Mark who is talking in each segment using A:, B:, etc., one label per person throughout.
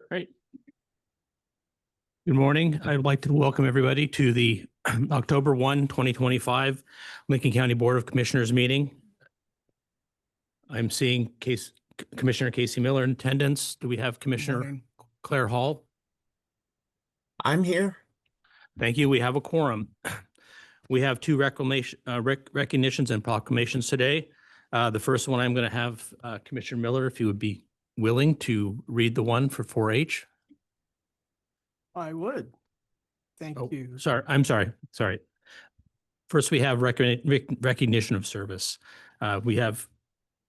A: Great. Good morning. I'd like to welcome everybody to the October 1, 2025 Lincoln County Board of Commissioners meeting. I'm seeing Commissioner Casey Miller in attendance. Do we have Commissioner Claire Hall?
B: I'm here.
A: Thank you. We have a quorum. We have two recognitions and proclamations today. The first one, I'm going to have Commissioner Miller, if you would be willing to read the one for 4-H.
C: I would. Thank you.
A: Sorry. First, we have recognition of service. We have,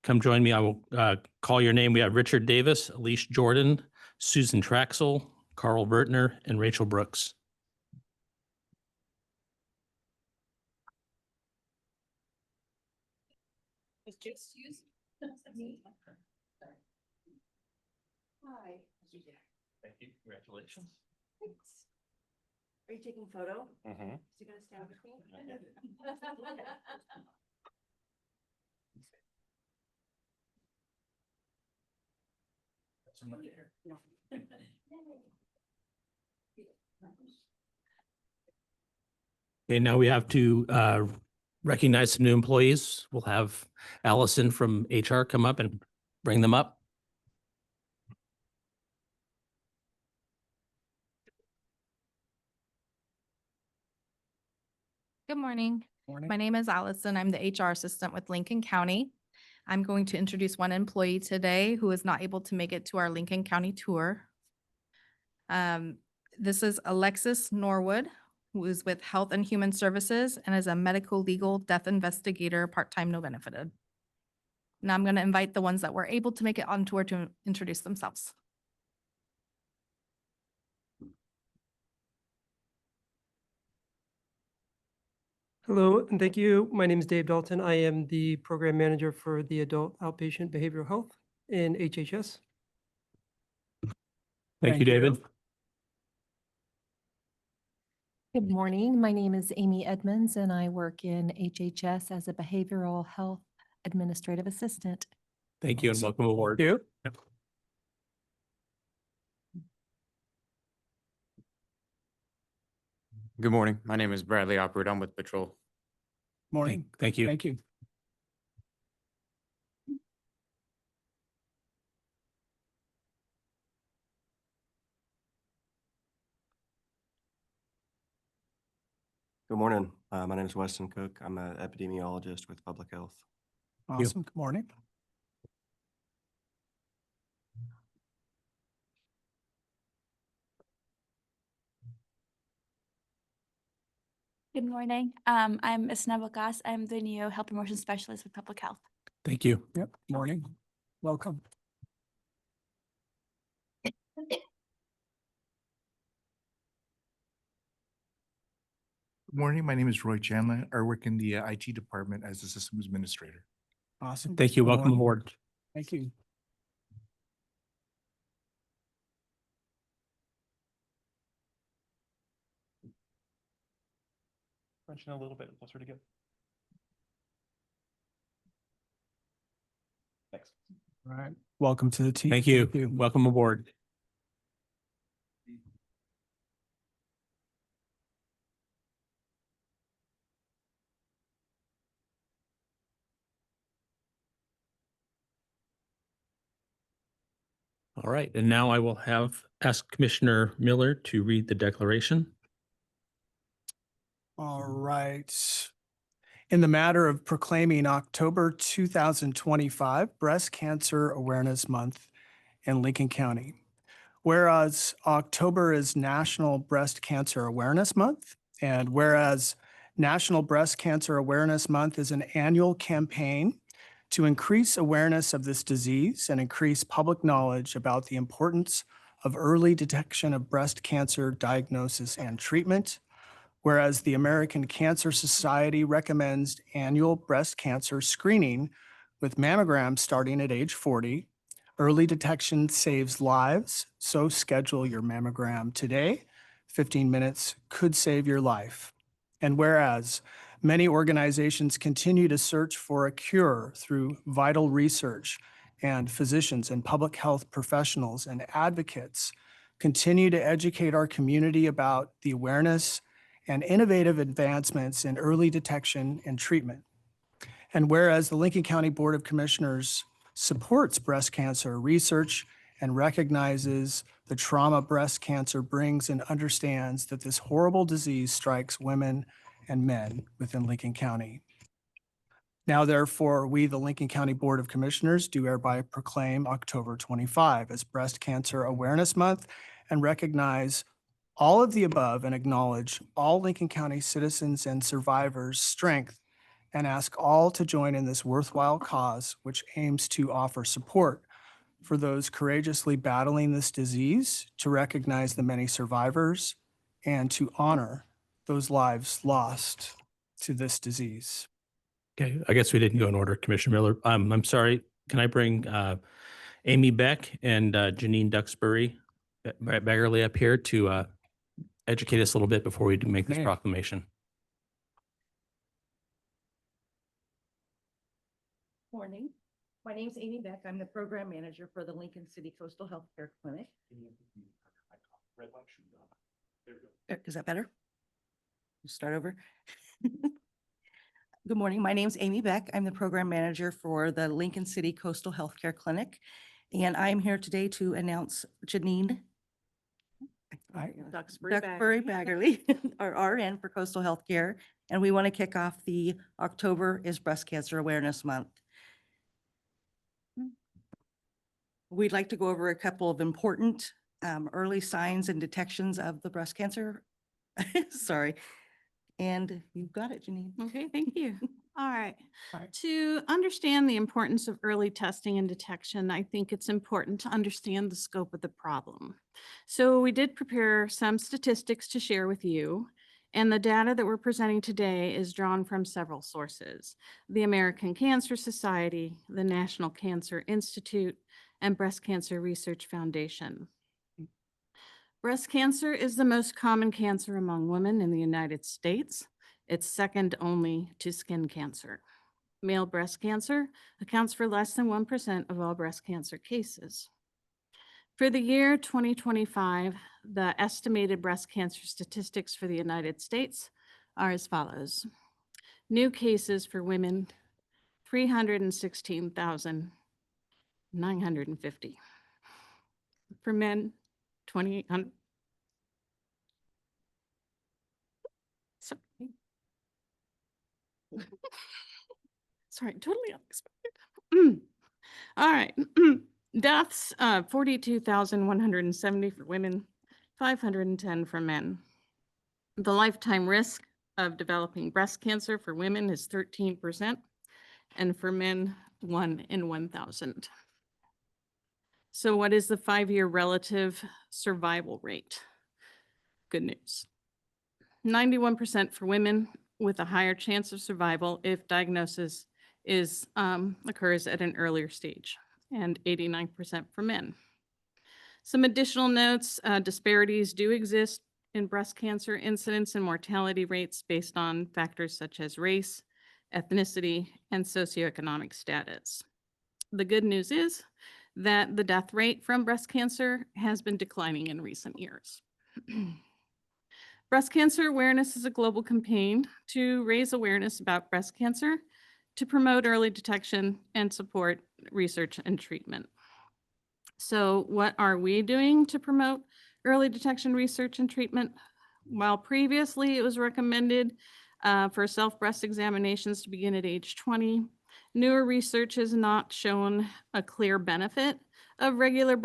A: come join me. I will call your name. We have Richard Davis, Elise Jordan, Susan Traxel, Carl Vertner, and Rachel Brooks.
D: Just use me. Hi.
A: Thank you. Congratulations.
D: Thanks. Are you taking a photo?
B: Mm-hmm.
D: Is he gonna stand with me?
A: Okay, now we have to recognize some new employees. We'll have Allison from HR come up and bring them up.
E: Good morning.
C: Morning.
E: My name is Allison. I'm the HR assistant with Lincoln County. I'm going to introduce one employee today who is not able to make it to our Lincoln County tour. This is Alexis Norwood, who is with Health and Human Services and is a medical legal death investigator, part-time, no benefited. Now I'm going to invite the ones that were able to make it on tour to introduce themselves.
F: Hello, and thank you. My name is Dave Dalton. I am the program manager for the Adult Outpatient Behavioral Health in HHS.
A: Thank you, David.
G: Good morning. My name is Amy Edmonds, and I work in HHS as a behavioral health administrative assistant.
A: Thank you and welcome aboard.
C: You?
B: Good morning. My name is Bradley Opperud. I'm with Patrol.
C: Morning.
A: Thank you.
C: Thank you.
H: Good morning. My name is Weston Cook. I'm an epidemiologist with public health.
C: Awesome. Good morning.
I: Good morning. I'm Isna Bakas. I'm the new health promotion specialist with public health.
A: Thank you.
C: Yep. Morning. Welcome.
J: Good morning. My name is Roy Chandler. I work in the IT department as the systems administrator.
C: Awesome.
A: Thank you.
C: Good
A: Welcome
C: morning.
A: aboard.
C: Thank you.
A: Mention a little bit closer to go. Thanks.
C: All right. Welcome to the team.
A: Thank you. Welcome aboard. All right, and now I will ask Commissioner Miller to read the declaration.
C: All right. In the matter of proclaiming October 2025 Breast Cancer Awareness Month in Lincoln County. Whereas October is National Breast Cancer Awareness Month, and whereas National Breast Cancer Awareness Month is an annual campaign to increase awareness of this disease and increase public knowledge about the importance of early detection of breast cancer diagnosis and treatment. Whereas the American Cancer Society recommends annual breast cancer screening with mammograms starting at age 40. Early detection saves lives, so schedule your mammogram today. 15 minutes could save your life. And whereas many organizations continue to search for a cure through vital research and physicians and public health professionals and advocates continue to educate our community about the awareness and innovative advancements in early detection and treatment. And whereas the Lincoln County Board of Commissioners supports breast cancer research and recognizes the trauma breast cancer brings and understands that this horrible disease strikes women and men within Lincoln County. Now, therefore, we, the Lincoln County Board of Commissioners, do hereby proclaim October 25 as Breast Cancer Awareness Month and recognize all of the above and acknowledge all Lincoln County citizens and survivors' strength and ask all to join in this worthwhile cause, which aims to offer support for those courageously battling this disease, to recognize the many survivors, and to honor those lives lost to this disease.
A: Okay, I guess we didn't go in order, Commissioner Miller. I'm sorry. Can I bring Amy Beck and Janine Duxbury Baggerly up here to educate us a little bit before we do make this
C: Okay.
A: proclamation?
D: Morning. My name's Amy Beck. I'm the program manager for the Lincoln City Coastal Healthcare Clinic. Is that better? Start over. Good morning. My name's Amy Beck. I'm the program manager for the Lincoln City Coastal Healthcare Clinic. And I'm here today to announce Janine Duxbury Baggerly, our RN for Coastal Healthcare. And we want to kick off the October is Breast Cancer Awareness Month. We'd like to go over a couple of important early signs and detections of the breast cancer. Sorry. And you've got it, Janine.
K: Okay, thank you. All right.
C: All right.
K: To understand the importance of early testing and detection, I think it's important to understand the scope of the problem. So we did prepare some statistics to share with you, and the data that we're presenting today is drawn from several sources: the American Cancer Society, the National Cancer Institute, and Breast Cancer Research Foundation. Breast cancer is the most common cancer among women in the United States. It's second only to skin cancer. Male breast cancer accounts for less than 1% of all breast cancer cases. For the year 2025, the estimated breast cancer statistics for the United States are as follows. New cases for women, 316,950. For men, 2,800. Sorry. Sorry, totally unexpected. All right. Deaths, 42,170 for women, 510 for men. The lifetime risk of developing breast cancer for women is 13%, and for men, 1 in 1,000. So what is the 5-year relative survival rate? Good news. 91% for women, with a higher chance of survival if diagnosis occurs at an earlier stage, and 89% for men. Some additional notes: disparities do exist in breast cancer incidence and mortality rates based on factors such as race, ethnicity, and socioeconomic status. The good news is that the death rate from breast cancer has been declining in recent years. Breast cancer awareness is a global campaign to raise awareness about breast cancer, to promote early detection and support research and treatment. So what are we doing to promote early detection, research, and treatment? While previously it was recommended for self-breast examinations to begin at age 20, newer research has not shown a clear benefit of regular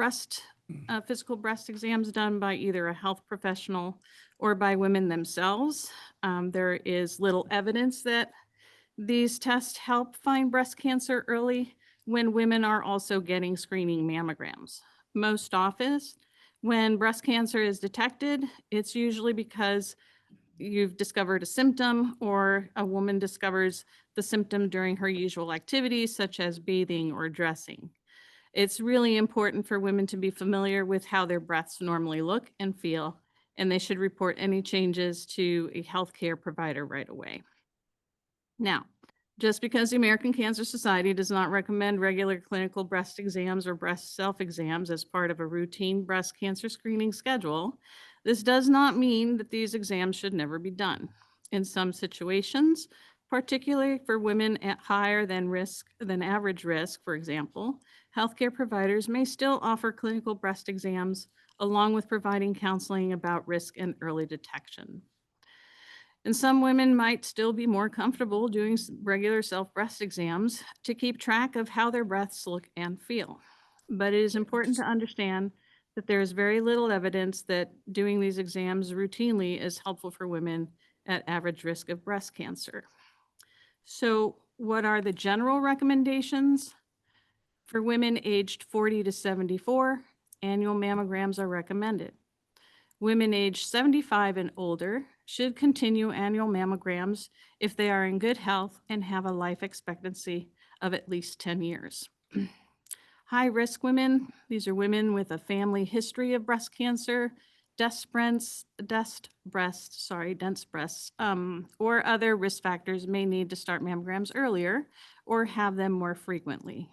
K: physical breast exams done by either a health professional or by women themselves. There is little evidence that these tests help find breast cancer early when women are also getting screening mammograms. Most often, when breast cancer is detected, it's usually because you've discovered a symptom or a woman discovers the symptom during her usual activities, such as bathing or dressing. It's really important for women to be familiar with how their breasts normally look and feel, and they should report any changes to a healthcare provider right away. Now, Just because the American Cancer Society does not recommend regular clinical breast exams or breast self-exams as part of a routine breast cancer screening schedule, this does not mean that these exams should never be done. In some situations, particularly for women at higher than average risk, for example, healthcare providers may still offer clinical breast exams along with providing counseling about risk and early detection. And some women might still be more comfortable doing regular self-breast exams to keep track of how their breasts look and feel. But it is important to understand that there is very little evidence that doing these exams routinely is helpful for women at average risk of breast cancer. So what are the general recommendations? For women aged 40 to 74, annual mammograms are recommended. Women aged 75 and older should continue annual mammograms if they are in good health and have a life expectancy of at least 10 years. High-risk women, these are women with a family history of breast cancer, dense breasts, or other risk factors may need to start mammograms earlier or have them more frequently.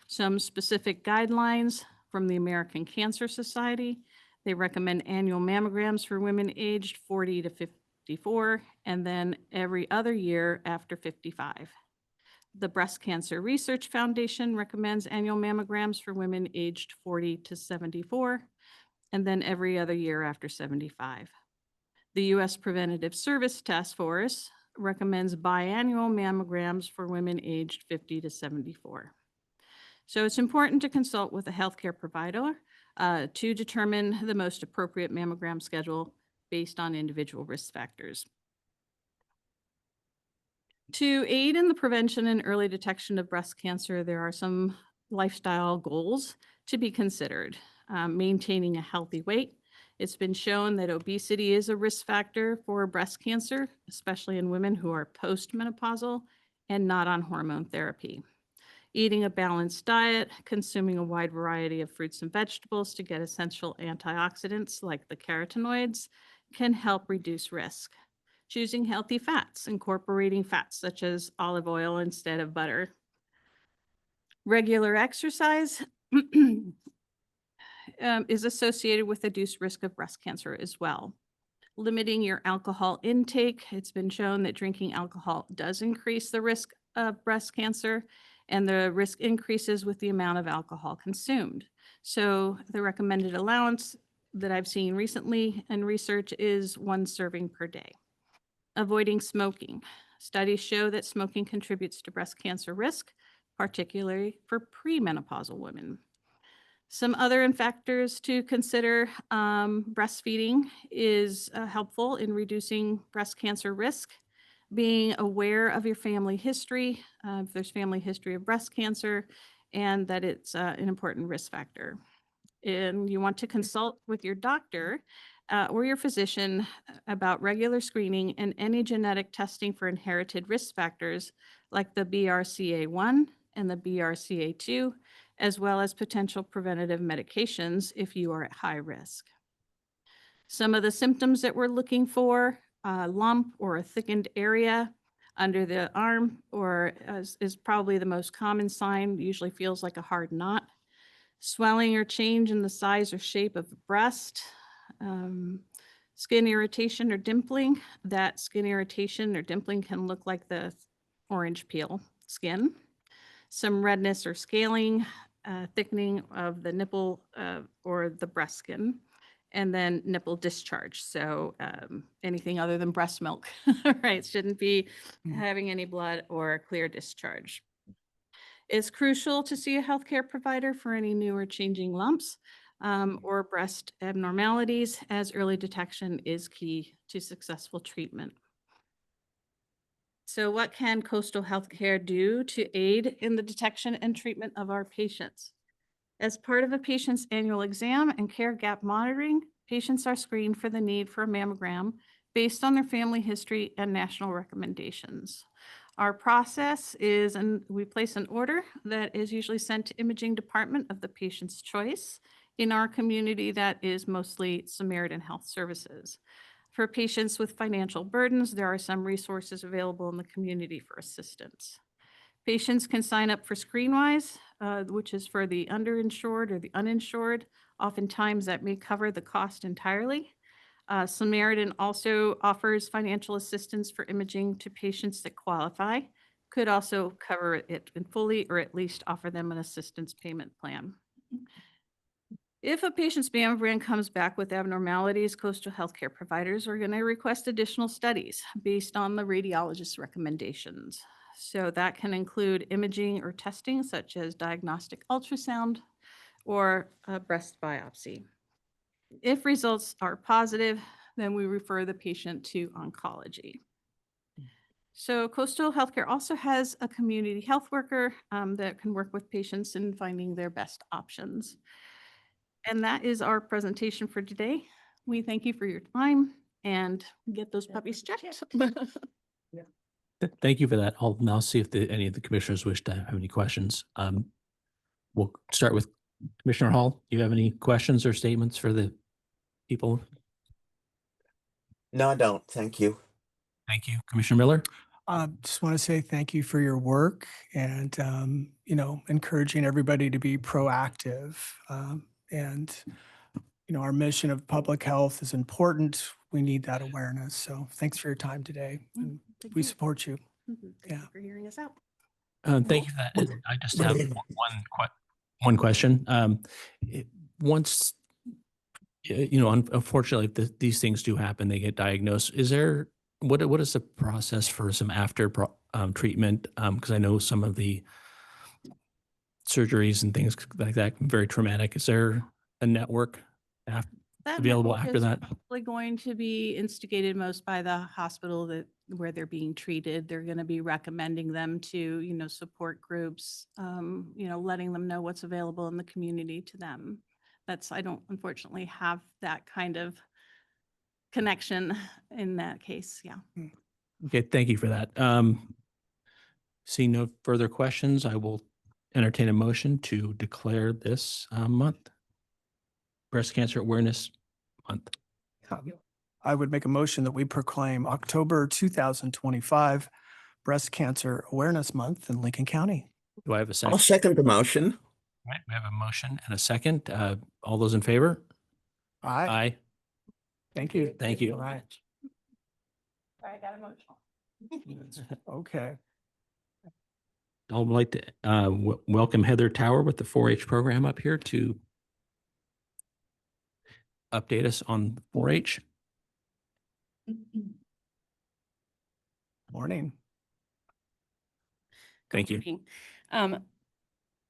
K: Some specific guidelines from the American Cancer Society. They recommend annual mammograms for women aged 40 to 54, and then every other year after 55. The Breast Cancer Research Foundation recommends annual mammograms for women aged 40 to 74, and then every other year after 75. The U.S. Preventative Service Task Force recommends biannual mammograms for women aged 50 to 74. So it's important to consult with a healthcare provider to determine the most appropriate mammogram schedule based on individual risk factors. To aid in the prevention and early detection of breast cancer, there are some lifestyle goals to be considered. Maintaining a healthy weight. It's been shown that obesity is a risk factor for breast cancer, especially in women who are postmenopausal and not on hormone therapy. Eating a balanced diet, consuming a wide variety of fruits and vegetables to get essential antioxidants like the carotenoids can help reduce risk. Choosing healthy fats, incorporating fats such as olive oil instead of butter. Regular exercise is associated with reduced risk of breast cancer as well. Limiting your alcohol intake. It's been shown that drinking alcohol does increase the risk of breast cancer, and the risk increases with the amount of alcohol consumed. So the recommended allowance that I've seen recently in research is 1 serving per day. Avoiding smoking. Studies show that smoking contributes to breast cancer risk, particularly for premenopausal women. Some other factors to consider, breastfeeding is helpful in reducing breast cancer risk. Being aware of your family history, if there's family history of breast cancer, and that it's an important risk factor. And you want to consult with your doctor or your physician about regular screening and any genetic testing for inherited risk factors like the BRCA1 and the BRCA2, as well as potential preventative medications if you are at high risk. Some of the symptoms that we're looking for, a lump or a thickened area under the arm, or is probably the most common sign, usually feels like a hard knot. Swelling or change in the size or shape of the breast. Skin irritation or dimpling. That skin irritation or dimpling can look like the orange peel skin. Some redness or scaling, thickening of the nipple or the breast skin, and then nipple discharge. So anything other than breast milk, right? Shouldn't be having any blood or clear discharge. It's crucial to see a healthcare provider for any new or changing lumps or breast abnormalities, as early detection is key to successful treatment. So what can Coastal Healthcare do to aid in the detection and treatment of our patients? As part of a patient's annual exam and care gap monitoring, patients are screened for the need for a mammogram based on their family history and national recommendations. Our process is, and we place an order that is usually sent to imaging department of the patient's choice in our community that is mostly Samaritan Health Services. For patients with financial burdens, there are some resources available in the community for assistance. Patients can sign up for ScreenWise, which is for the underinsured or the uninsured. Oftentimes that may cover the cost entirely. Samaritan also offers financial assistance for imaging to patients that qualify, could also cover it in fully or at least offer them an assistance payment plan. If a patient's mammogram comes back with abnormalities, coastal healthcare providers are going to request additional studies based on the radiologist's recommendations. So that can include imaging or testing such as diagnostic ultrasound or a breast biopsy. If results are positive, then we refer the patient to oncology. So Coastal Healthcare also has a community health worker that can work with patients in finding their best options. And that is our presentation for today. We thank you for your time and get those puppies checked.
A: Thank you for that. I'll now see if any of the commissioners wish to have any questions. We'll start with Commissioner Hall. Do you have any questions or statements for the people?
B: No, I don't. Thank you.
A: Thank you. Commissioner Miller?
C: Just want to say thank you for your work and, encouraging everybody to be proactive. Our mission of public health is important. We need that awareness. So thanks for your time today. And we support you.
K: Thank
C: Yeah.
K: you for hearing us out.
A: Thank you for that. I just have one question. Once, unfortunately, these things do happen, they get diagnosed. Is there, what is the process for some after treatment? Because I know some of the surgeries and things like that can be very traumatic. Is there a network available
K: network
A: after
K: is
A: that?
K: Probably going to be instigated most by the hospital where they're being treated. They're going to be recommending them to, support groups, letting them know what's available in the community to them. I don't unfortunately have that kind of connection in that case. Yeah.
A: Okay, thank you for that. Seeing no further questions, I will entertain a motion to declare this month Breast Cancer Awareness Month.
C: I would make a motion that we proclaim October 2025 Breast Cancer Awareness Month in Lincoln County.
A: Do I have a second?
B: I'll second the motion.
A: All right, we have a motion and a second. All those in favor?
C: Aye.
A: Aye.
C: Thank you.
A: Thank you.
C: All right.
K: I got emotional.
C: Okay.
A: I would like to welcome Heather Tower with the 4-H program up here to update us on 4-H.
C: Morning.
A: Thank you.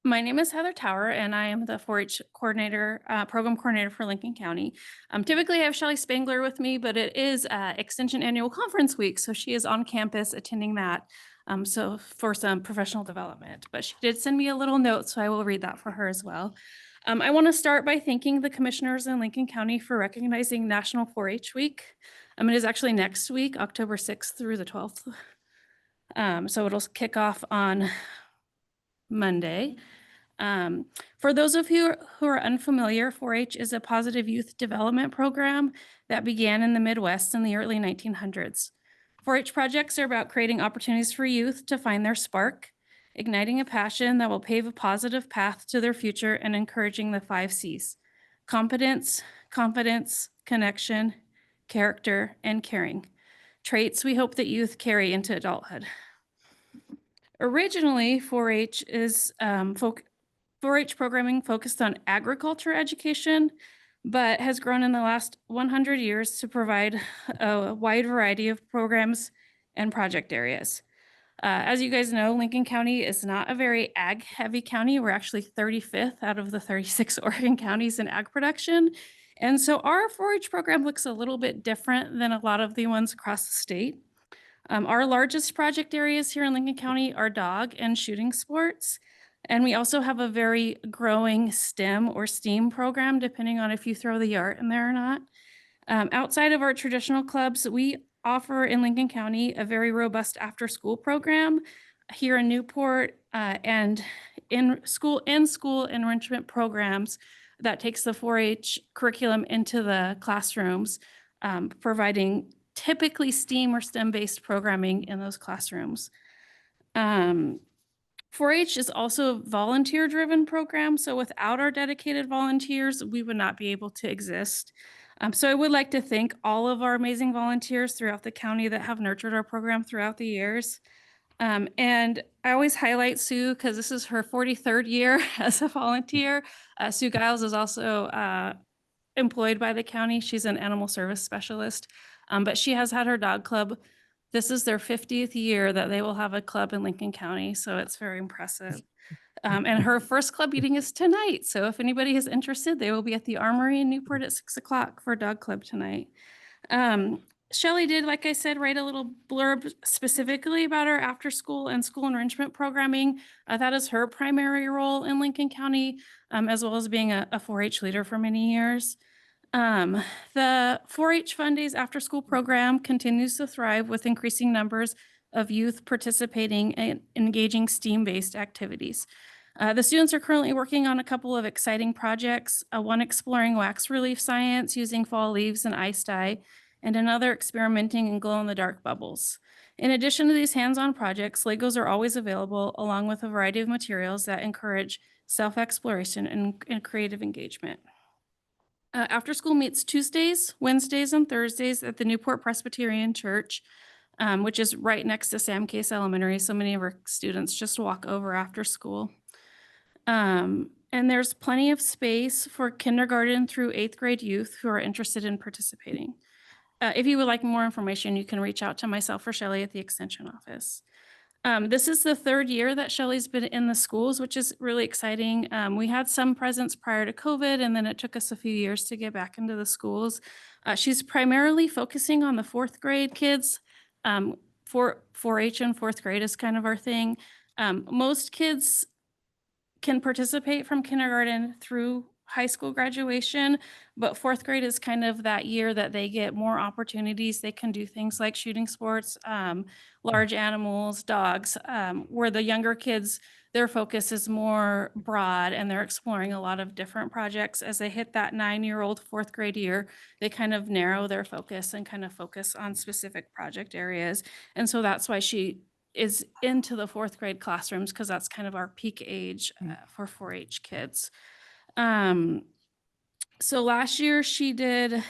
L: My name is Heather Tower, and I am the 4-H coordinator, program coordinator for Lincoln County. Typically, I have Shelley Spangler with me, but it is Extension Annual Conference Week, so she is on campus attending that. So for some professional development, but she did send me a little note, so I will read that for her as well. I want to start by thanking the commissioners in Lincoln County for recognizing National 4-H Week. It is actually next week, October 6th through the 12th. So it'll kick off on Monday. For those of you who are unfamiliar, 4-H is a positive youth development program that began in the Midwest in the early 1900s. 4-H projects are about creating opportunities for youth to find their spark, igniting a passion that will pave a positive path to their future, and encouraging the 5 C's: competence, confidence, connection, character, and caring. Traits we hope that youth carry into adulthood. Originally, 4-H is 4-H programming focused on agriculture education, but has grown in the last 100 years to provide a wide variety of programs and project areas. As you guys know, Lincoln County is not a very ag-heavy county. We're actually 35th out of the 36 Oregon counties in ag production. And so our 4-H program looks a little bit different than a lot of the ones across the state. Our largest project areas here in Lincoln County are dog and shooting sports. And we also have a very growing STEM or STEAM program, depending on if you throw the art in there or not. Outside of our traditional clubs, we offer in Lincoln County a very robust after-school program here in Newport and in school enrichment programs that takes the 4-H curriculum into the classrooms. providing typically STEAM or STEM-based programming in those classrooms. 4-H is also a volunteer-driven program, so without our dedicated volunteers, we would not be able to exist. So I would like to thank all of our amazing volunteers throughout the county that have nurtured our program throughout the years. And I always highlight Sue because this is her 43rd year as a volunteer. Sue Giles is also employed by the county. She's an animal service specialist, but she has had her dog club. This is their 50th year that they will have a club in Lincoln County, so it's very impressive. And her first club meeting is tonight, so if anybody is interested, they will be at the Armory in Newport at 6 o'clock for a dog club tonight. Shelley did, like I said, write a little blurb specifically about our after school and school enrichment programming. That is her primary role in Lincoln County, as well as being a 4-H leader for many years. The 4-H Fun Days after school program continues to thrive with increasing numbers of youth participating in engaging STEAM-based activities. The students are currently working on a couple of exciting projects, one exploring wax relief science using fall leaves and ice dye, and another experimenting in glow-in-the-dark bubbles. In addition to these hands-on projects, Legos are always available along with a variety of materials that encourage self-exploration and creative engagement. After school meets Tuesdays, Wednesdays, and Thursdays at the Newport Presbyterian Church, which is right next to Sam Case Elementary. So many of our students just walk over after school. And there's plenty of space for kindergarten through 8th grade youth who are interested in participating. If you would like more information, you can reach out to myself or Shelley at the Extension office. This is the 3rd year that Shelley's been in the schools, which is really exciting. We had some presence prior to COVID, and then it took us a few years to get back into the schools. She's primarily focusing on the 4th grade kids. 4-H and 4th grade is kind of our thing. Most kids can participate from kindergarten through high school graduation, but 4th grade is kind of that year that they get more opportunities. They can do things like shooting sports, large animals, dogs, where the younger kids, their focus is more broad and they're exploring a lot of different projects. As they hit that 9-year-old 4th grade year, they kind of narrow their focus and kind of focus on specific project areas. And so that's why she is into the 4th grade classrooms, because that's kind of our peak age for 4-H kids. So last year she did,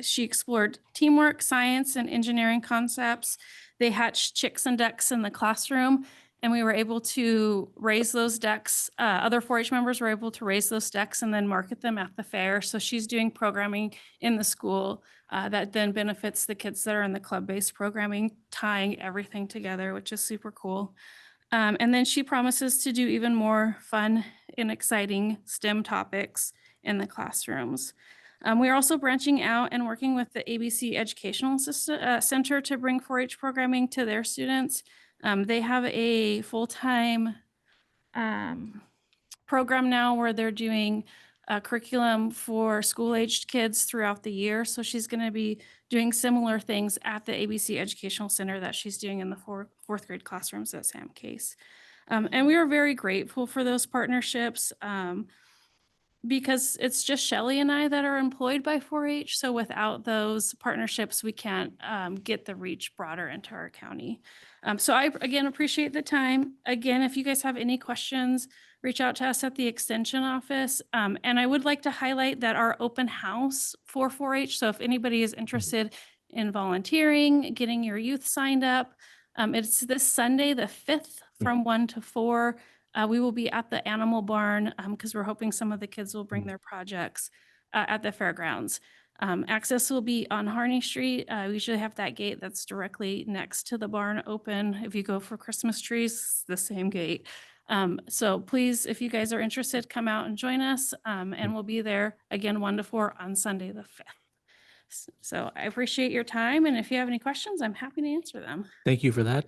L: she explored teamwork, science, and engineering concepts. They hatched chicks and ducks in the classroom, and we were able to raise those ducks. Other 4-H members were able to raise those ducks and then market them at the fair. So she's doing programming in the school that then benefits the kids that are in the club-based programming, tying everything together, which is super cool. And then she promises to do even more fun and exciting STEM topics in the classrooms. We're also branching out and working with the ABC Educational Center to bring 4-H programming to their students. They have a full-time program now where they're doing a curriculum for school-aged kids throughout the year. So she's going to be doing similar things at the ABC Educational Center that she's doing in the 4th grade classrooms at Sam Case. And we are very grateful for those partnerships because it's just Shelley and I that are employed by 4-H. So without those partnerships, we can't get the reach broader into our county. So I, again, appreciate the time. Again, if you guys have any questions, reach out to us at the Extension office. And I would like to highlight that our open house for 4-H, so if anybody is interested in volunteering, getting your youth signed up, it's this Sunday, the 5th from 1 to 4. We will be at the Animal Barn because we're hoping some of the kids will bring their projects at the fairgrounds. Access will be on Harney Street. We usually have that gate that's directly next to the barn open. If you go for Christmas trees, the same gate. So please, if you guys are interested, come out and join us. And we'll be there again 1 to 4 on Sunday the 5th. So I appreciate your time. And if you have any questions, I'm happy to answer them.
A: Thank you for that.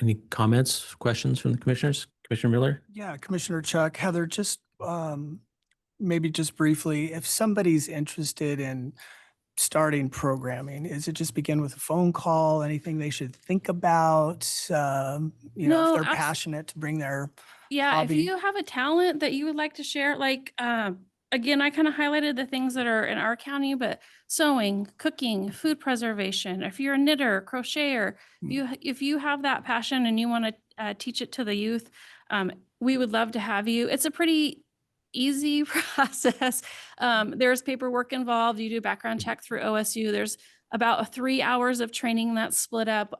A: Any comments, questions from the commissioners? Commissioner Miller?
C: Yeah, Commissioner Chuck, Heather, just maybe just briefly, if somebody's interested in starting programming, is it just begin with a phone call? Anything they should think about? You know, if they're passionate to bring their
L: Yeah,
C: hobby?
L: if you have a talent that you would like to share, like again, I kind of highlighted the things that are in our county, but sewing, cooking, food preservation, if you're a knitter, crocheter, if you have that passion and you want to teach it to the youth, we would love to have you. It's a pretty easy process. There's paperwork involved. You do a background check through OSU. There's about 3 hours of training that's split up.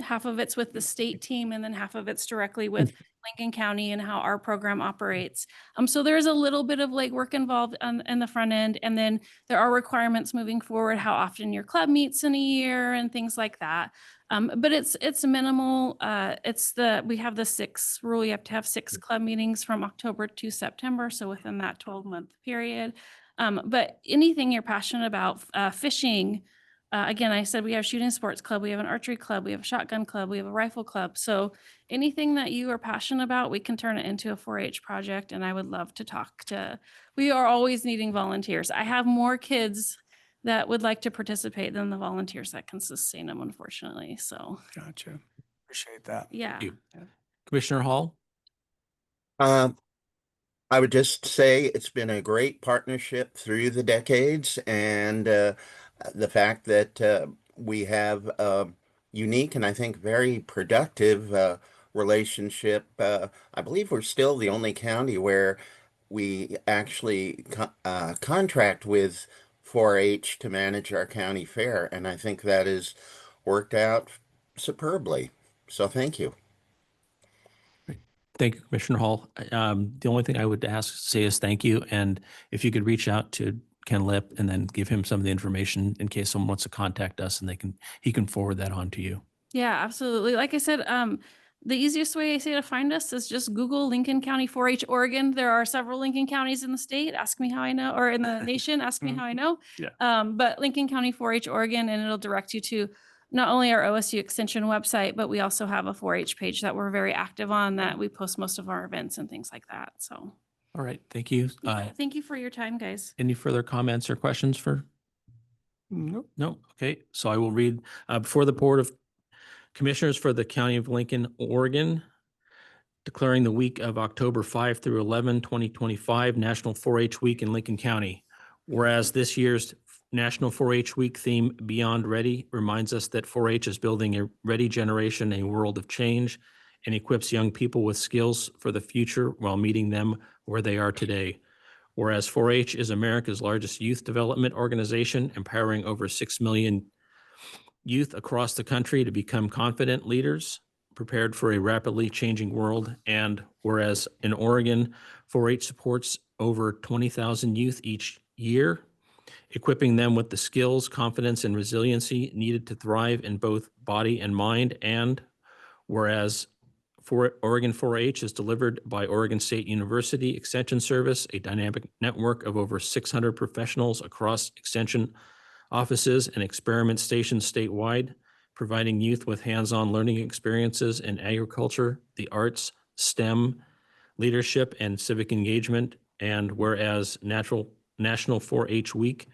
L: Half of it's with the state team and then half of it's directly with Lincoln County and how our program operates. So there's a little bit of legwork involved in the front end. And then there are requirements moving forward, how often your club meets in a year and things like that. But it's minimal. We have the 6 rule. You have to have 6 club meetings from October to September. So within that 12-month period. But anything you're passionate about, fishing, again, I said we have shooting sports club, we have an archery club, we have a shotgun club, we have a rifle club. So anything that you are passionate about, we can turn it into a 4-H project. And I would love to we are always needing volunteers. I have more kids that would like to participate than the volunteers that can sustain them, unfortunately. So,
C: Gotcha. Appreciate that.
L: yeah.
A: Thank you. Commissioner Hall?
B: I would just say it's been a great partnership through the decades, and the fact that we have a unique and I think very productive relationship. I believe we're still the only county where we actually contract with 4-H to manage our county fair, and I think that has worked out superbly. So thank you.
A: Thank you, Commissioner Hall. The only thing I would say is thank you. And if you could reach out to Ken Lip and then give him some of the information in case someone wants to contact us and he can forward that on to you.
L: Yeah, absolutely. Like I said, the easiest way I say to find us is just Google Lincoln County 4-H Oregon. There are several Lincoln counties in the state. Ask me how I know, or in the nation. Ask me how I know.
A: Yeah.
L: But Lincoln County 4-H Oregon, and it'll direct you to not only our OSU Extension website, but we also have a 4-H page that we're very active on, that we post most of our events and things like that. So,
A: All right. Thank you.
L: thank you for your time, guys.
A: Any further comments or questions for?
C: Nope.
A: No. Okay. So I will read before the Board of Commissioners for the County of Lincoln, Oregon, declaring the week of October 5 through 11, 2025, National 4-H Week in Lincoln County. Whereas this year's National 4-H Week theme, Beyond Ready, reminds us that 4-H is building a ready generation, a world of change, and equips young people with skills for the future while meeting them where they are today. Whereas 4-H is America's largest youth development organization, empowering over 6 million youth across the country to become confident leaders, prepared for a rapidly changing world. And whereas in Oregon, 4-H supports over 20,000 youth each year, equipping them with the skills, confidence, and resiliency needed to thrive in both body and mind. And whereas Oregon 4-H is delivered by Oregon State University Extension Service, a dynamic network of over 600 professionals across extension offices and experiment stations statewide, providing youth with hands-on learning experiences in agriculture, the arts, STEM, leadership, and civic engagement. And whereas National 4-H Week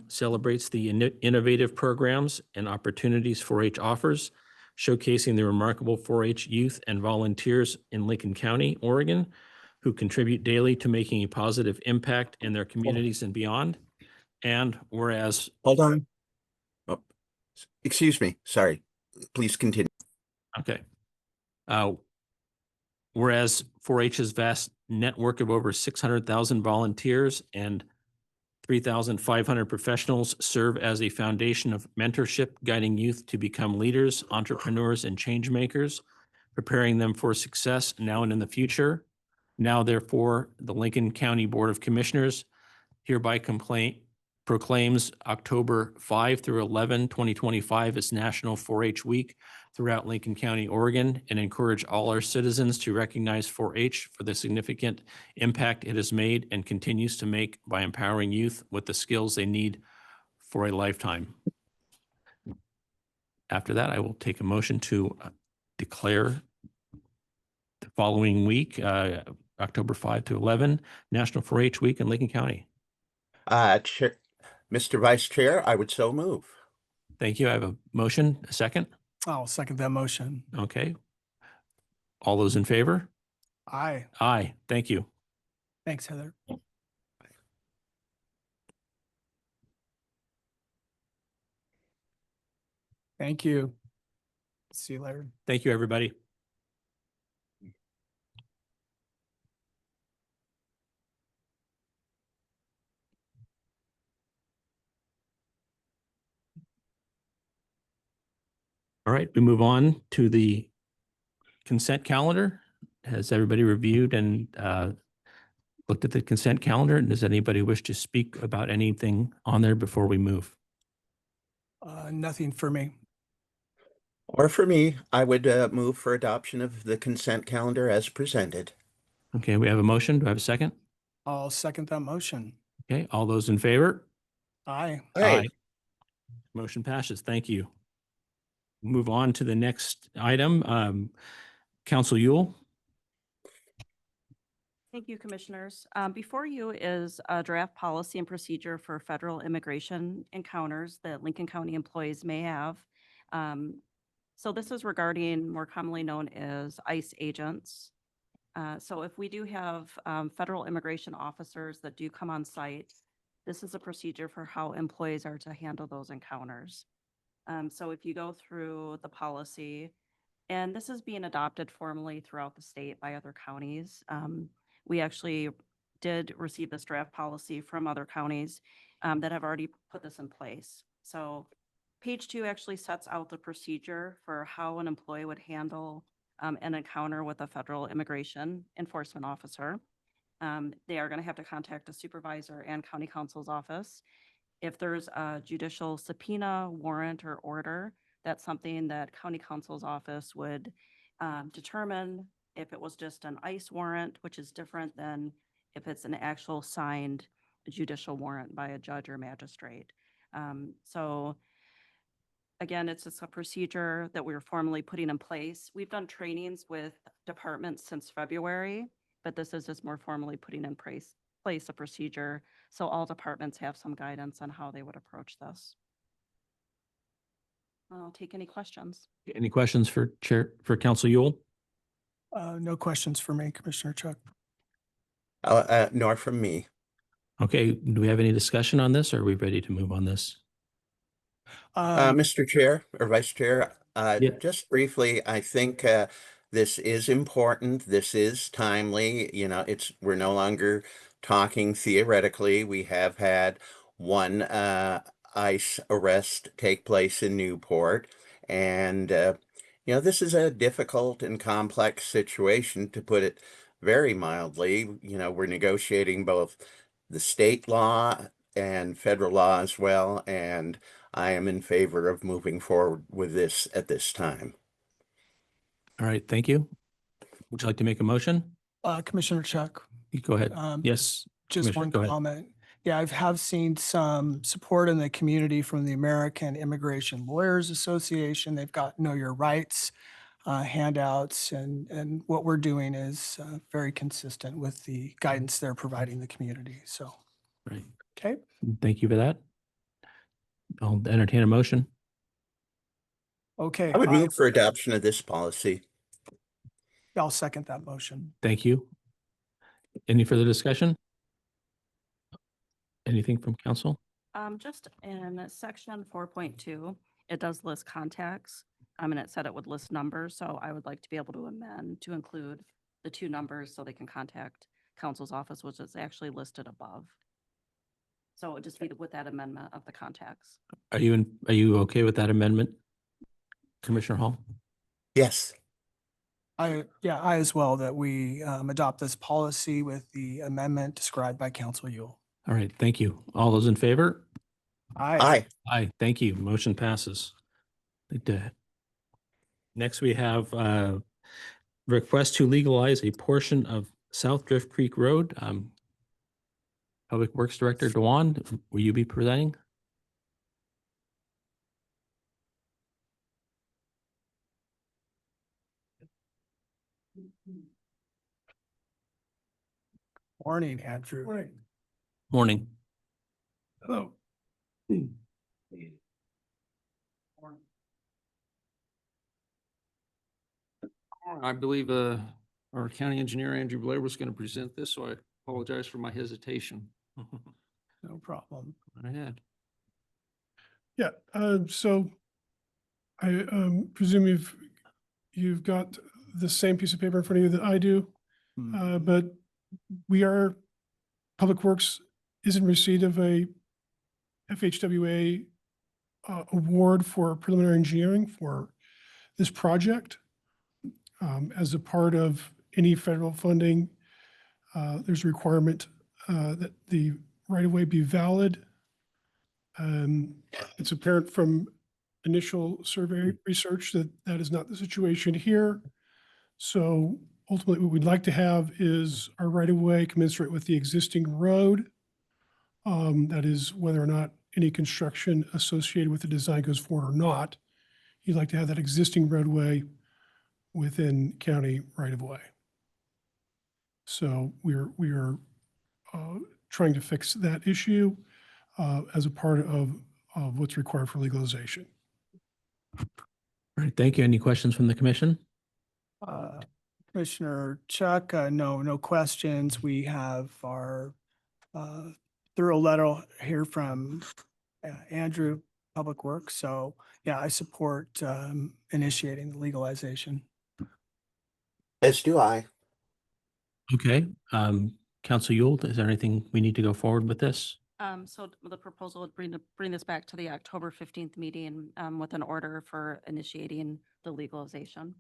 A: celebrates the innovative programs and opportunities 4-H offers, showcasing the remarkable 4-H youth and volunteers in Lincoln County, Oregon, who contribute daily to making a positive impact in their communities and beyond. And whereas,
B: Hold on. Oh, excuse me. Sorry. Please continue.
A: okay. Whereas 4-H's vast network of over 600,000 volunteers and 3,500 professionals serve as a foundation of mentorship, guiding youth to become leaders, entrepreneurs, and change makers, preparing them for success now and in the future. Now, therefore, the Lincoln County Board of Commissioners hereby proclaims October 5 through 11, 2025 as National 4-H Week throughout Lincoln County, Oregon, and encourage all our citizens to recognize 4-H for the significant impact it has made and continues to make by empowering youth with the skills they need for a lifetime. After that, I will take a motion to declare the following week, October 5 to 11, National 4-H Week in Lincoln County.
B: Mr. Vice Chair, I would so move.
A: Thank you. I have a motion, a second.
C: I'll second that motion.
A: Okay. All those in favor?
C: Aye.
A: Aye. Thank you.
C: Thanks, Heather. Thank you. See you later.
A: Thank you, everybody. All right, we move on to the consent calendar. Has everybody reviewed and looked at the consent calendar? And does anybody wish to speak about anything on there before we move?
C: Nothing for me.
B: Or for me, I would move for adoption of the consent calendar as presented.
A: Okay, we have a motion. Do I have a second?
C: I'll second that motion.
A: Okay, all those in favor?
C: Aye.
B: Aye.
A: Motion passes. Thank you. Move on to the next item. Council Yule.
M: Thank you, Commissioners. Before you is a draft policy and procedure for federal immigration encounters that Lincoln County employees may have. So this is regarding more commonly known as ICE agents. So if we do have federal immigration officers that do come on site, this is a procedure for how employees are to handle those encounters. So if you go through the policy, and this is being adopted formally throughout the state by other counties. We actually did receive this draft policy from other counties that have already put this in place. So page 2 actually sets out the procedure for how an employee would handle an encounter with a federal immigration enforcement officer. They are going to have to contact a supervisor and county counsel's office. If there's a judicial subpoena, warrant, or order, that's something that county counsel's office would determine. If it was just an ICE warrant, which is different than if it's an actual signed judicial warrant by a judge or magistrate. So again, it's just a procedure that we're formally putting in place. We've done trainings with departments since February, but this is just more formally putting in place a procedure. So all departments have some guidance on how they would approach this. I'll take any questions.
A: Any questions for Council Yule?
C: No questions for me, Commissioner Chuck.
B: Nor from me.
A: Okay, do we have any discussion on this or are we ready to move on this?
B: Mr. Chair or Vice Chair,
A: Yeah.
B: just briefly, I think this is important. This is timely. You know, we're no longer talking theoretically. We have had one ICE arrest take place in Newport, and you know, this is a difficult and complex situation, to put it very mildly. You know, we're negotiating both the state law and federal law as well, and I am in favor of moving forward with this at this time.
A: All right, thank you. Would you like to make a motion?
C: Commissioner Chuck,
A: You go ahead. Yes.
C: just
A: Commissioner,
C: one
A: go ahead.
C: comment. Yeah, I have seen some support in the community from the American Immigration Lawyers Association. They've got Know Your Rights handouts, and what we're doing is very consistent with the guidance they're providing the community. So,
A: Right.
C: okay.
A: Thank you for that. I'll entertain a motion.
C: Okay,
B: I would move for adoption of this policy.
C: I'll second that motion.
A: Thank you. Any further discussion? Anything from council?
M: Just in section 4.2, it does list contacts. And it said it would list numbers, so I would like to be able to amend to include the 2 numbers so they can contact counsel's office, which is actually listed above. So it would just be with that amendment of the contacts.
A: Are you okay with that amendment? Commissioner Hall?
B: Yes.
C: I as well, that we adopt this policy with the amendment described by Council Yule.
A: All right, thank you. All those in favor?
C: Aye.
A: Aye, thank you. Motion passes. Next, we have request to legalize a portion of South Drift Creek Road. Public Works Director Dewan, will you be presenting?
C: Morning, Andrew.
A: Morning.
C: Hello.
N: I believe our county engineer, Andrew Blair, was going to present this, so I apologize for my hesitation.
C: No problem.
A: Go ahead.
O: Yeah, so I presume you've got the same piece of paper in front of you that I do, but Public Works is in receipt of a FHWA award for preliminary engineering for this project. As a part of any federal funding, there's a requirement that the right-of-way be valid. It's apparent from initial survey research that that is not the situation here. So ultimately, what we'd like to have is our right-of-way commensurate with the existing road. That is, whether or not any construction associated with the design goes forward or not. You'd like to have that existing roadway within county right-of-way. So we are trying to fix that issue as a part of what's required for legalization.
A: All right, thank you. Any questions from the commission?
C: Commissioner Chuck, no questions. We have our thorough letter here from Andrew, Public Works. So yeah, I support initiating the legalization.
B: As do I.
A: Okay, Council Yule, is there anything we need to go forward with this?
M: So the proposal would bring this back to the October 15th meeting with an order for initiating the legalization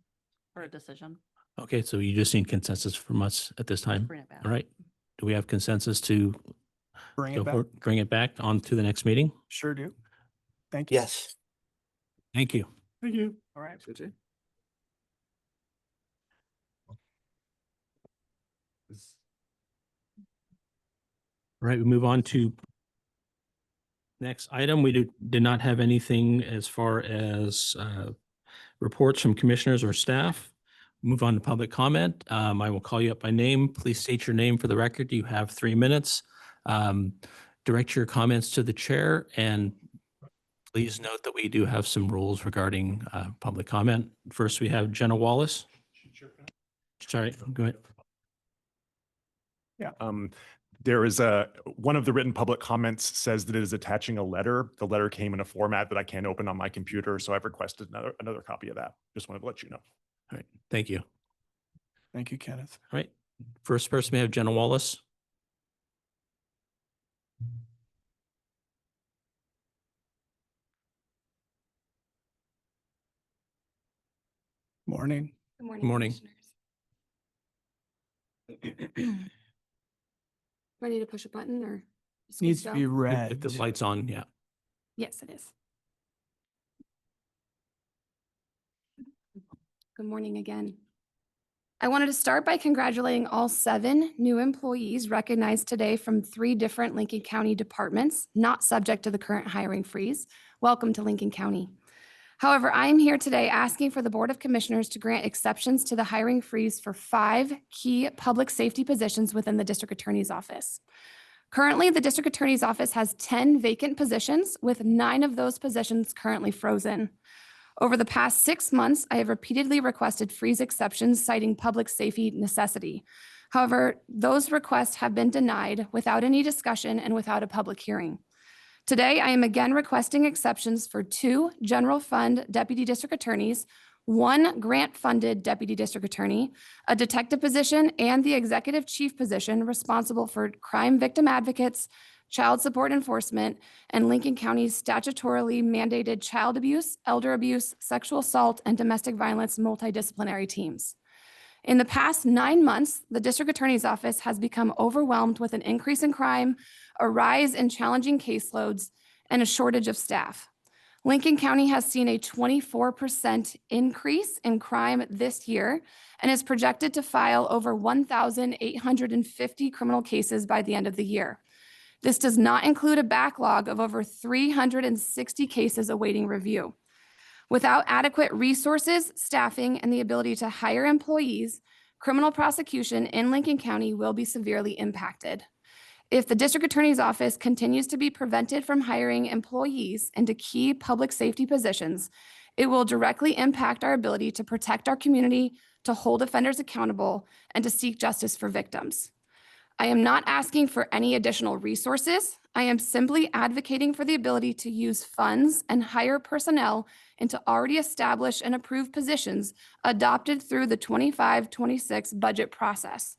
M: for a decision.
A: Okay, so you just need consensus from us at this time?
M: Bring it back.
A: All right. Do we have consensus to
C: Bring it back.
A: bring it back on to the next meeting?
C: Sure do. Thank you.
B: Yes.
A: Thank you.
O: Thank you.
C: All right.
A: All right, we move on to next item. We did not have anything as far as reports from commissioners or staff. Move on to public comment. I will call you up by name. Please state your name for the record. You have 3 minutes. Direct your comments to the chair, and please note that we do have some rules regarding public comment. First, we have Jenna Wallace. Sorry, go ahead.
C: Yeah.
P: There is one of the written public comments says that it is attaching a letter. The letter came in a format that I can't open on my computer, so I've requested another copy of that. Just wanted to let you know.
A: All right, thank you.
C: Thank you, Kenneth.
A: All right, first person we have Jenna Wallace.
C: Morning.
I: Good morning.
A: Morning.
I: Commissioners. Do I need to push a button or? just good
C: Needs to be
I: go?
A: If
C: read.
A: the light's on, yeah.
I: Yes, it is. Good morning again. I wanted to start by congratulating all 7 new employees recognized today from 3 different Lincoln County departments, not subject to the current hiring freeze. Welcome to Lincoln County. However, I am here today asking for the Board of Commissioners to grant exceptions to the hiring freeze for 5 key public safety positions within the District Attorney's Office. Currently, the District Attorney's Office has 10 vacant positions, with 9 of those positions currently frozen. Over the past 6 months, I have repeatedly requested freeze exceptions citing public safety necessity. However, those requests have been denied without any discussion and without a public hearing. Today, I am again requesting exceptions for 2 general fund deputy district attorneys, 1 grant-funded deputy district attorney, a detective position, and the executive chief position responsible for crime victim advocates, child support enforcement, and Lincoln County's statutorily mandated child abuse, elder abuse, sexual assault, and domestic violence multidisciplinary teams. In the past 9 months, the District Attorney's Office has become overwhelmed with an increase in crime, a rise in challenging caseloads, and a shortage of staff. Lincoln County has seen a 24% increase in crime this year and is projected to file over 1,850 criminal cases by the end of the year. This does not include a backlog of over 360 cases awaiting review. Without adequate resources, staffing, and the ability to hire employees, criminal prosecution in Lincoln County will be severely impacted. If the District Attorney's Office continues to be prevented from hiring employees into key public safety positions, it will directly impact our ability to protect our community, to hold offenders accountable, and to seek justice for victims. I am not asking for any additional resources. I am simply advocating for the ability to use funds and hire personnel into already established and approved positions adopted through the 25-26 budget process.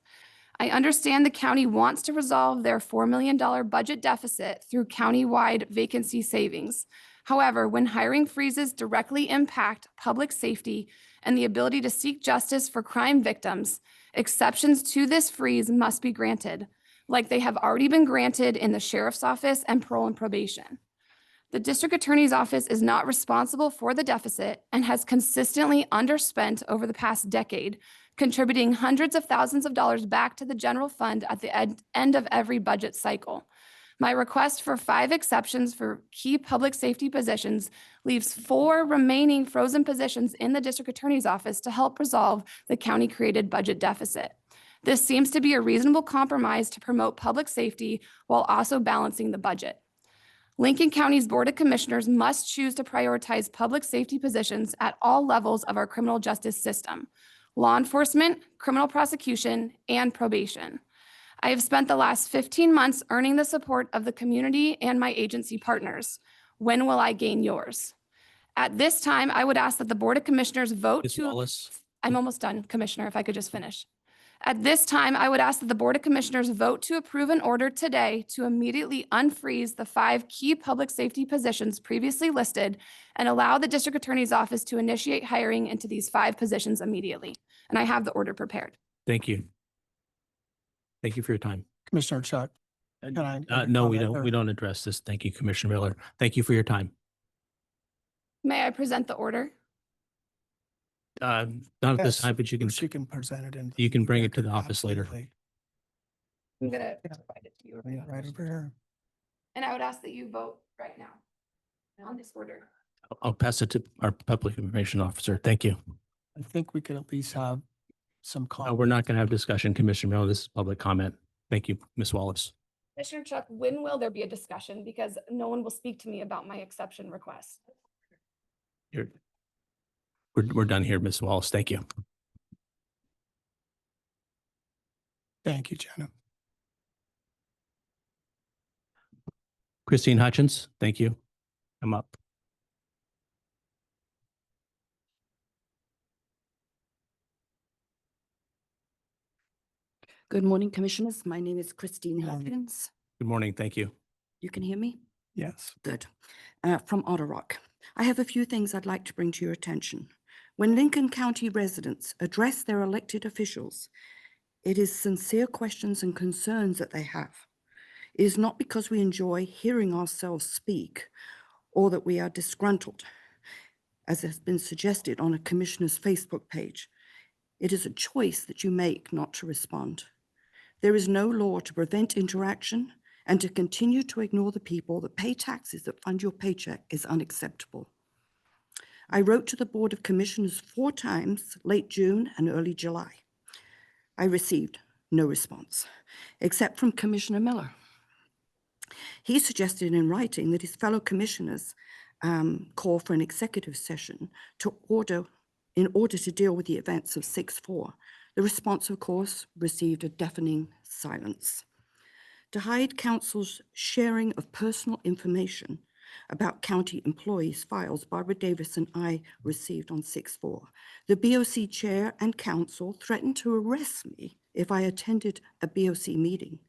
I: I understand the county wants to resolve their $4 million budget deficit through countywide vacancy savings. However, when hiring freezes directly impact public safety and the ability to seek justice for crime victims, exceptions to this freeze must be granted, like they have already been granted in the sheriff's office and parole and probation. The district attorney's office is not responsible for the deficit and has consistently underspent over the past decade, contributing hundreds of thousands of dollars back to the general fund at the end of every budget cycle. My request for 5 exceptions for key public safety positions leaves 4 remaining frozen positions in the district attorney's office to help resolve the county-created budget deficit. This seems to be a reasonable compromise to promote public safety while also balancing the budget. Lincoln County's Board of Commissioners must choose to prioritize public safety positions at all levels of our criminal justice system: law enforcement, criminal prosecution, and probation. I have spent the last 15 months earning the support of the community and my agency partners. When will I gain yours? At this time, I would ask that the Board of Commissioners vote
A: Ms.
I: to...
A: Wallace.
I: I'm almost done, Commissioner, if I could just finish. At this time, I would ask that the Board of Commissioners vote to approve an order today to immediately unfreeze the 5 key public safety positions previously listed and allow the District Attorney's Office to initiate hiring into these 5 positions immediately. And I have the order prepared.
A: Thank you. Thank you for your time.
C: Commissioner Chuck. Can I make a
A: No, we
C: comment
A: don't.
C: there?
A: We don't address this. Thank you, Commissioner Miller. Thank you for your time.
I: May I present the order?
A: Not at this
C: Yes,
A: time, but you can
C: present it in.
A: you can bring it to the office later.
C: Absolutely.
I: I'm going to provide it to you.
C: Yeah, right over here.
I: And I would ask that you vote right now on this order.
A: I'll pass it to our public information officer. Thank you.
C: I think we could at least have some
A: No, we're not going to have discussion, Commissioner Miller. This is public comment. Thank you, Ms. Wallace.
I: Commissioner Chuck, when will there be a discussion? Because no one will speak to me about my exception request.
A: We're done here, Ms. Wallace. Thank you.
C: Thank you, Jenna.
A: Christine Hutchins, thank you. I'm up.
Q: Good morning, Commissioners. My name is Christine Hopkins.
A: Good morning. Thank you.
Q: You can hear me?
C: Yes.
Q: Good. From Otter Rock. I have a few things I'd like to bring to your attention. When Lincoln County residents address their elected officials, it is sincere questions and concerns that they have. It is not because we enjoy hearing ourselves speak or that we are disgruntled, as has been suggested on a commissioner's Facebook page. It is a choice that you make not to respond. There is no law to prevent interaction, and to continue to ignore the people that pay taxes that fund your paycheck is unacceptable. I wrote to the Board of Commissioners 4 times, late June and early July. I received no response, except from Commissioner Miller. He suggested in writing that his fellow commissioners call for an executive session in order to deal with the events of 6/4. The response, of course, received a deafening silence. To hide council's sharing of personal information about county employees' files Barbara Davis and I received on 6/4, the BOC chair and council threatened to arrest me if I attended a BOC meeting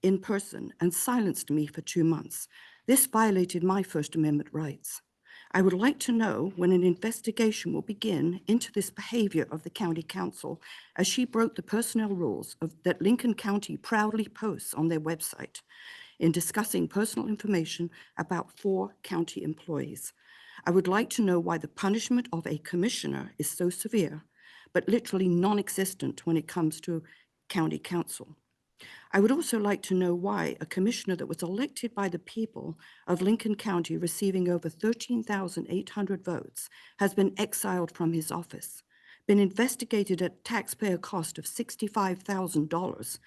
Q: in person and silenced me for 2 months. This violated my First Amendment rights. I would like to know when an investigation will begin into this behavior of the county council, as she broke the personnel rules that Lincoln County proudly posts on their website in discussing personal information about 4 county employees. I would like to know why the punishment of a commissioner is so severe, but literally non-existent when it comes to county council. I would also like to know why a commissioner that was elected by the people of Lincoln County, receiving over 13,800 votes, has been exiled from his office, been investigated at taxpayer cost of $65,000,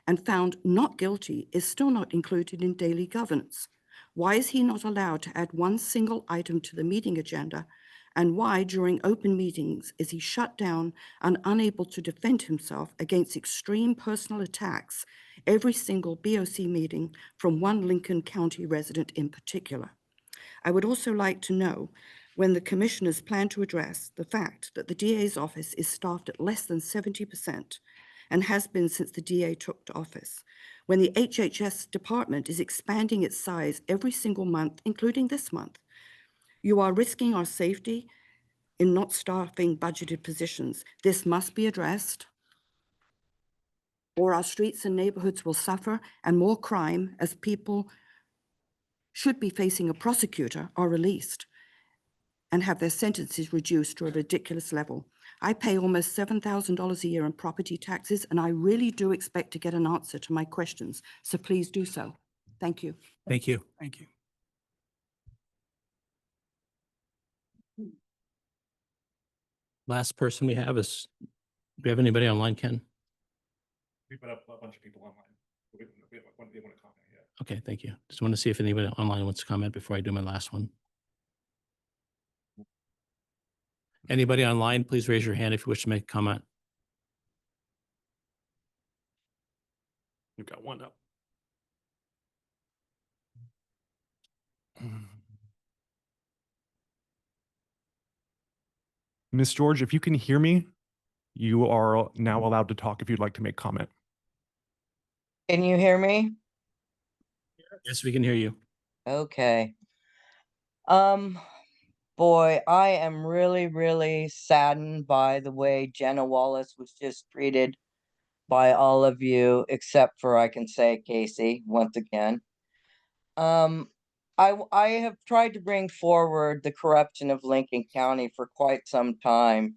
Q: and found not guilty, is still not included in daily governance. Why is he not allowed to add one single item to the meeting agenda And why, during open meetings, is he shut down and unable to defend himself against extreme personal attacks every single BOC meeting from one Lincoln County resident in particular? I would also like to know when the commissioners plan to address the fact that the DA's office is staffed at less than 70% and has been since the DA took office, when the HHS department is expanding its size every single month, including this month. You are risking our safety in not staffing budgeted positions. This must be addressed, or our streets and neighborhoods will suffer and more crime, as people should be facing a prosecutor, are released and have their sentences reduced to a ridiculous level. I pay almost $7,000 a year in property taxes, and I really do expect to get an answer to my questions. So please do so. Thank you.
A: Thank you.
C: Thank you.
A: Last person we have is, do we have anybody online, Ken?
P: We put up a bunch of people online. We want to comment, yeah.
A: Okay, thank you. Just want to see if anybody online wants to comment before I do my last one. Anybody online, please raise your hand if you wish to make a comment.
P: We've got one up. Miss George, if you can hear me, you are now allowed to talk if you'd like to make comment.
R: Can you hear me?
A: Yes, we can hear you.
R: Okay. Boy, I am really, really saddened by the way Jenna Wallace was just treated by all of you, except for, I can say, Casey, once again. I have tried to bring forward the corruption of Lincoln County for quite some time.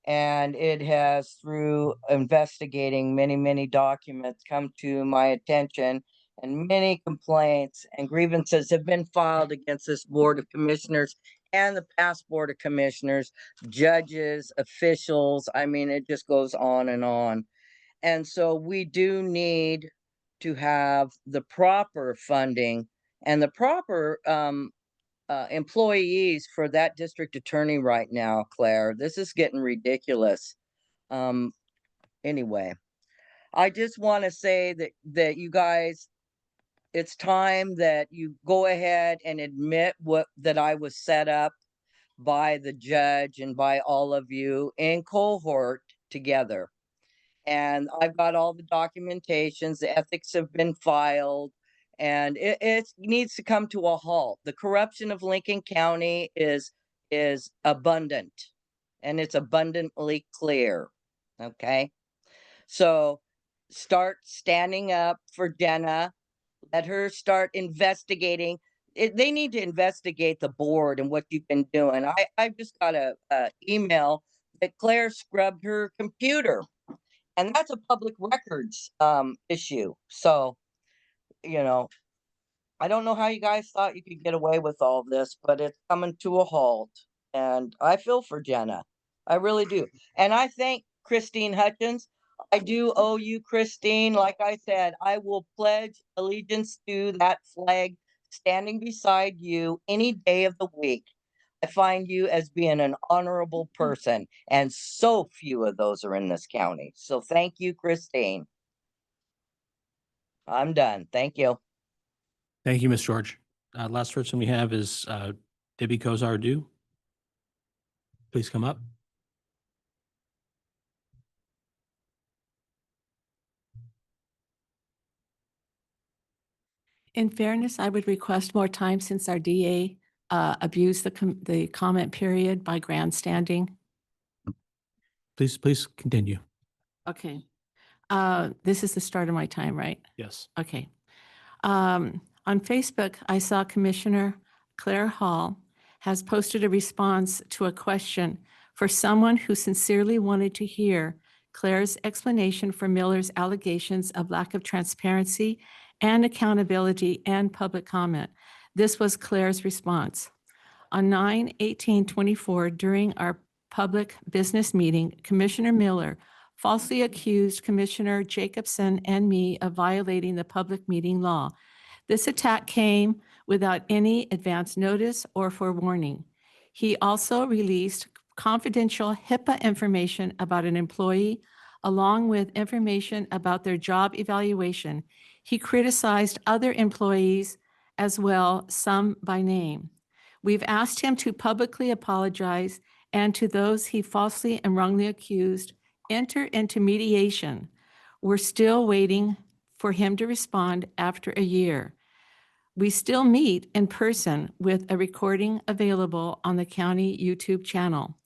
R: And it has, through investigating many, many documents, come to my attention, and many complaints and grievances have been filed against this Board of Commissioners and the past Board of Commissioners, judges, officials. I mean, it just goes on and on. And so we do need to have the proper funding and the proper employees for that district attorney right now, Claire. This is getting ridiculous. Anyway, I just want to say that you guys, it's time that you go ahead and admit that I was set up by the judge and by all of you in cohort together. And I've got all the documentations, the ethics have been filed, and it needs to come to a halt. The corruption of Lincoln County is abundant, and it's abundantly clear. Okay, so start standing up for Jenna. Let her start investigating. They need to investigate the board and what you've been doing. I just got a email that Claire scrubbed her computer. And that's a public records issue. So, you know, I don't know how you guys thought you could get away with all this, but it's coming to a halt. And I feel for Jenna. I really do. And I thank Christine Hutchins. I do owe you, Christine. Like I said, I will pledge allegiance to that flag standing beside you any day of the week. I find you as being an honorable person, and so few of those are in this county. So thank you, Christine. I'm done. Thank you.
A: Thank you, Ms. George. Last person we have is Debbie Kozar-Du. Please come up.
S: In fairness, I would request more time since our DA abused the comment period by grandstanding.
A: Please continue.
S: Okay. This is the start of my time, right?
A: Yes.
S: Okay. On Facebook, I saw Commissioner Claire Hall has posted a response to a question for someone who sincerely wanted to hear Claire's explanation for Miller's allegations of lack of transparency and accountability and public comment. This was Claire's response. On 9/18/24, during our public business meeting, Commissioner Miller falsely accused Commissioner Jacobson and me of violating the public meeting law. This attack came without any advance notice or forewarning. He also released confidential HIPAA information about an employee, along with information about their job evaluation. He criticized other employees as well, some by name. We've asked him to publicly apologize, and to those he falsely and wrongly accused, enter into mediation. We're still waiting for him to respond after a year. We still meet in person with a recording available on the county YouTube channel.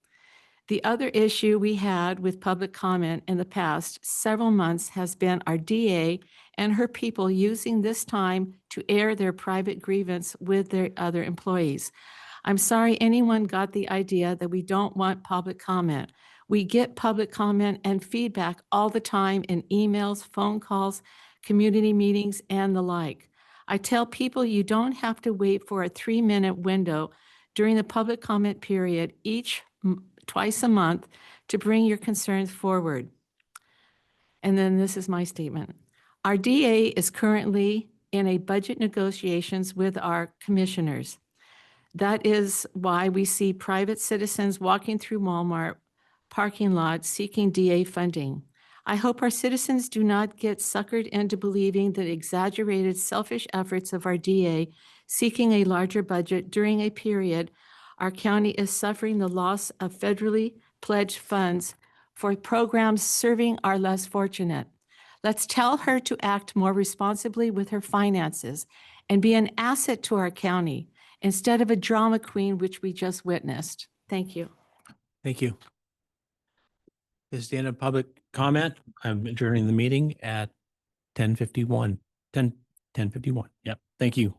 S: The other issue we had with public comment in the past several months has been our DA and her people using this time to air their private grievance with their other employees. I'm sorry anyone got the idea that we don't want public comment. We get public comment and feedback all the time in emails, phone calls, community meetings, and the like. I tell people you don't have to wait for a 3-minute window during the public comment period twice a month to bring your concerns forward. And then this is my statement. Our DA is currently in a budget negotiations with our commissioners. That is why we see private citizens walking through Walmart parking lots seeking DA funding. I hope our citizens do not get suckered into believing the exaggerated selfish efforts of our DA seeking a larger budget during a period our county is suffering the loss of federally pledged funds for programs serving our less fortunate. Let's tell her to act more responsibly with her finances and be an asset to our county instead of a drama queen, which we just witnessed. Thank you.
A: Thank you. This is the end of public comment. I'm adjourning the meeting at 10:51. 10:51. Yep. Thank you.